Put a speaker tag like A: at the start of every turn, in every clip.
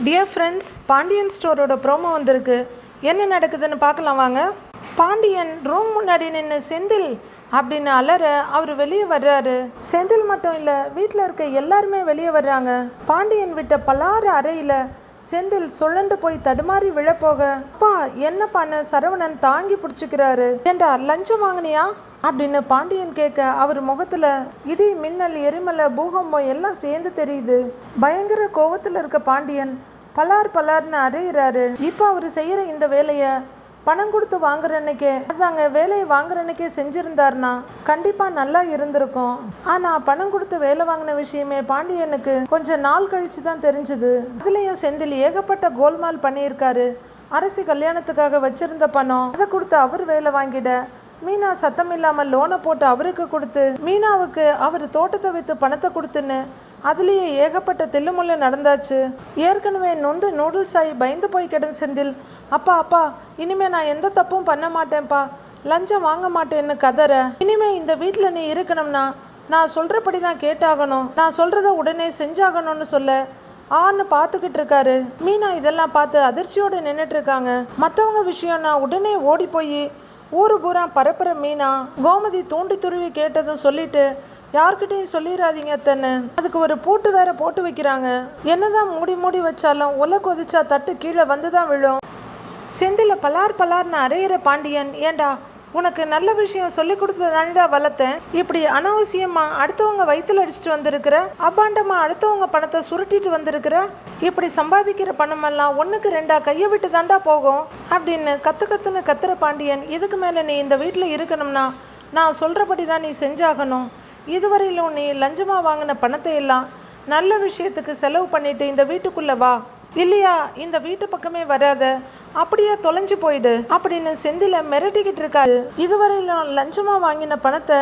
A: Dear friends, Pandian ஸ்டோரோட promo வந்திருக்கு. என்ன நடக்குதுன்னு பார்க்கலாம் வாங்க. பாண்டியன் ரூம் முன்னாடி நின்று செந்தில் அப்படின்னு அலற அவர் வெளியே வர்றாரு. செந்தில் மட்டும் இல்லை, வீட்டில் இருக்க எல்லாருமே வெளியே வர்றாங்க. பாண்டியன் விட்ட பலாறு அறையில் செந்தில் சுழண்டு போய் தடுமாறி விழப்போக, அப்பா என்னப்பான்னு சரவணன் தாங்கி பிடிச்சிக்கிறாரு. ஏண்டா லஞ்சம் வாங்கினியா அப்படின்னு பாண்டியன் கேட்க அவர் முகத்துல இடி மின்னல் எரிமலை பூகம்பம் எல்லாம் சேர்ந்து தெரியுது. பயங்கர கோவத்தில் இருக்க பாண்டியன் பலார்னு அறையிறாரு. இப்போ அவர் செய்யற இந்த வேலையை பணம் கொடுத்து வாங்குற அன்னைக்கே, அதாங்க வேலையை வாங்குற அன்னைக்கே செஞ்சிருந்தாருன்னா கண்டிப்பா நல்லா இருந்திருக்கும். ஆனா பணம் கொடுத்து வேலை வாங்கின விஷயமே பாண்டியனுக்கு கொஞ்சம் நாள் கழிச்சு தான் தெரிஞ்சுது. அதுலயும் செந்தில் ஏகப்பட்ட கோல்மால் பண்ணியிருக்காரு. அரசி கல்யாணத்துக்காக வச்சிருந்த பணம் அதை கொடுத்து அவர் வேலை வாங்கிட, மீனா சத்தம் இல்லாமல் லோனை போட்டு அவருக்கு கொடுத்து, மீனாவுக்கு அவர் தோட்டத்தை வைத்து பணத்தை கொடுத்துன்னு அதுலேயே ஏகப்பட்ட தில்லுமுள்ளு நடந்தாச்சு. ஏற்கனவே நொந்து நூடுல்ஸ் ஆகி பயந்து போய் கிடந்த செந்தில், அப்பா இனிமே நான் எந்த தப்பும் பண்ண மாட்டேன்ப்பா, லஞ்சம் வாங்க மாட்டேன்னு கதற, இனிமே இந்த வீட்டில் நீ இருக்கணும்னா நான் சொல்கிறபடி தான் கேட்டாகணும், நான் சொல்கிறத உடனே செஞ்சாகணும்னு சொல்ல ஆன்னு பார்த்துக்கிட்டு இருக்காரு. மீனா இதெல்லாம் பார்த்து அதிர்ச்சியோடு நின்றுட்டு இருக்காங்க. மற்றவங்க விஷயம்னா உடனே ஓடி போய் ஊரு பூரா பரப்புற மீனா கோமதி தூண்டி துருவி கேட்டதும் சொல்லிட்டு, யார்கிட்டையும் சொல்லிடாதீங்க அத்தன்னு அதுக்கு ஒரு பூட்டு வேற போட்டு வைக்கிறாங்க. என்னதான் மூடி வச்சாலும் ஒலை கொதிச்சா தட்டு கீழே வந்துதான் விழும். செந்தில பலார்னு அரையிற பாண்டியன், ஏண்டா உனக்கு நல்ல விஷயம் சொல்லி கொடுத்ததாண்டா வளர்த்தேன், இப்படி அனாவசியமா அடுத்தவங்க வயிற்றுல அடிச்சுட்டு வந்திருக்கிற, அபாண்டமா அடுத்தவங்க பணத்தை சுருட்டிட்டு வந்திருக்கிற, இப்படி சம்பாதிக்கிற பணமெல்லாம் ஒன்றுக்கு ரெண்டா கையை விட்டு தாண்டா போகும் அப்படின்னு கத்துன்னு கத்துற பாண்டியன், இதுக்கு மேலே நீ இந்த வீட்டில் இருக்கணும்னா நான் சொல்கிறபடி தான் நீ செஞ்சாகணும். இதுவரையிலும் நீ லஞ்சமாக வாங்கின பணத்தை எல்லாம் நல்ல விஷயத்துக்கு செலவு பண்ணிட்டு இந்த வீட்டுக்குள்ளே வா, இல்லையா இந்த வீட்டு பக்கமே வராத, அப்படியே தொலைஞ்சு போயிடு அப்படின்னு செந்தில மிரட்டிக்கிட்டு இருக்காரு. இதுவரையிலும் லஞ்சமாக வாங்கின பணத்தை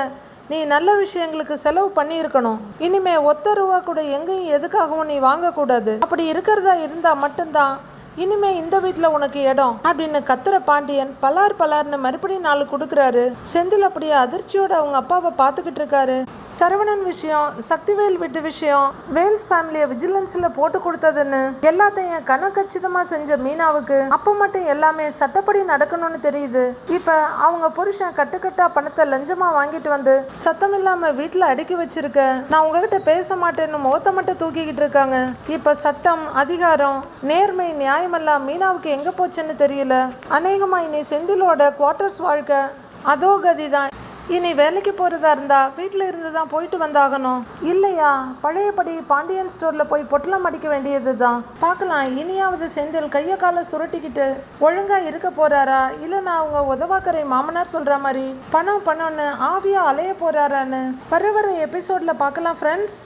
A: நீ நல்ல விஷயங்களுக்கு செலவு பண்ணியிருக்கணும். இனிமே ஒத்த ரூபா கூட எங்கேயும் எதுக்காகவும் நீ வாங்கக்கூடாது. அப்படி இருக்கிறதா இருந்தால் மட்டும்தான் இனிமே இந்த வீட்டில் உனக்கு இடம் அப்படின்னு கத்துற பாண்டியன் பலார்னு மறுபடியும் 4 கொடுக்குறாரு. செந்தில் அப்படியே அதிர்ச்சியோட அவங்க அப்பாவை பார்த்துக்கிட்டு இருக்காரு. சரவணன் விஷயம், சக்திவேல் வீட்டு விஷயம், வேல்ஸ் ஃபேமிலியை விஜிலன்ஸில் போட்டு கொடுத்ததுன்னு எல்லாத்தையும் கனக்கச்சிதமாக செஞ்ச மீனாவுக்கு அப்போ மட்டும் எல்லாமே சட்டப்படி நடக்கணும்னு தெரியுது. இப்போ அவங்க புருஷன் கட்டுக்கட்டா பணத்தை லஞ்சமாக வாங்கிட்டு வந்து சத்தம் இல்லாமல் வீட்டில் அடுக்கி வச்சிருக்க, நான் உங்ககிட்ட பேச மாட்டேன்னு முகத்தை மட்டும் தூக்கிக்கிட்டு இருக்காங்க. இப்போ சட்டம், அதிகாரம், நேர்மை, நியாயமெல்லாம் மீனாவுக்கு எங்கே போச்சுன்னு தெரியல. அநேகமாக இனி செந்திலோட குவார்ட்டர்ஸ் வாழ்க்கை அதோ கதி தான். இனி வேலைக்கு போகிறதா இருந்தா வீட்டில் இருந்து தான் போயிட்டு வந்தாகணும், இல்லையா பழையபடி பாண்டியன் ஸ்டோரில் போய் பொட்டலம் அடிக்க வேண்டியது தான். பார்க்கலாம் இனியாவது செந்தில் கையை காலை சுருட்டிக்கிட்டு ஒழுங்காக இருக்க போகிறாரா, இல்லைனா அவங்க உதவாக்கரை மாமனார் சொல்கிற மாதிரி பணம்னு ஆவியாக அலைய போகிறாரான்னு வர எபிசோடில் பார்க்கலாம் ஃப்ரெண்ட்ஸ்.